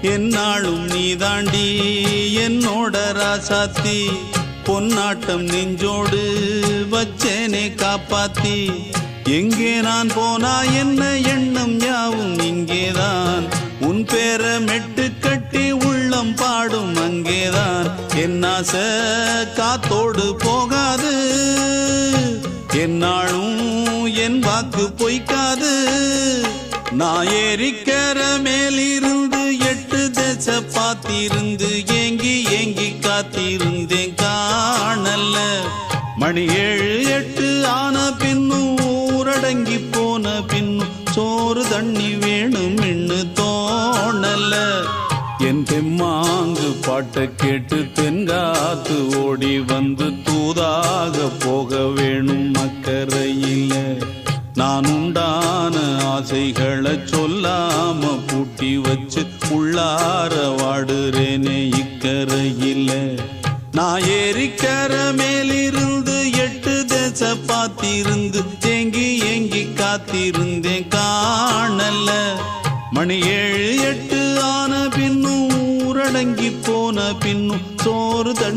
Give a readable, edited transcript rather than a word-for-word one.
என்னாலும் நீதாண்டி என்னோட ராசாத்தி பொன்னாட்டம் நெஞ்சோடு வச்சேனே காப்பாத்தி எங்கே நான் போனா என்ன எண்ணம் யாவும் இங்கேதான் உன் பேர மெட்டு கட்டி உள்ளம் பாடும் அங்கேதான் என்னாச காத்தோடு போகாது என்னாலும் என் வாக்கு பொய்க்காது நான் ஏறிக்கர மேலிருந்து 8 தேச பார்த்திருந்து ஏங்கி ஏங்கி காத்திருந்தேன் காணல்ல மணி 7 8 ஆன பின்னும் ஊரடங்கி போன பின்னும் சோறு தண்ணி வேணும் இன்னு தோணல்ல என் தெம்மாங்கு பாட்டை கேட்டு தென்காத்து ஓடி வந்து தூதாக போக வேணும் அக்கறையில நான் உண்டான ஆசைகளை சொல்லாம பூட்டி வச்சு உள்ளார வாடுறேனே இக்கரையில நான் ஏறிக்கர மேலிருந்து 8 தேச பார்த்திருந்து ஏங்கி ஏங்கி காத்திருந்தேன் காணல்ல மணி 7 8 ஆன பின்னும் ஊரடங்கி போன பின்னும் சோறு தண்ணி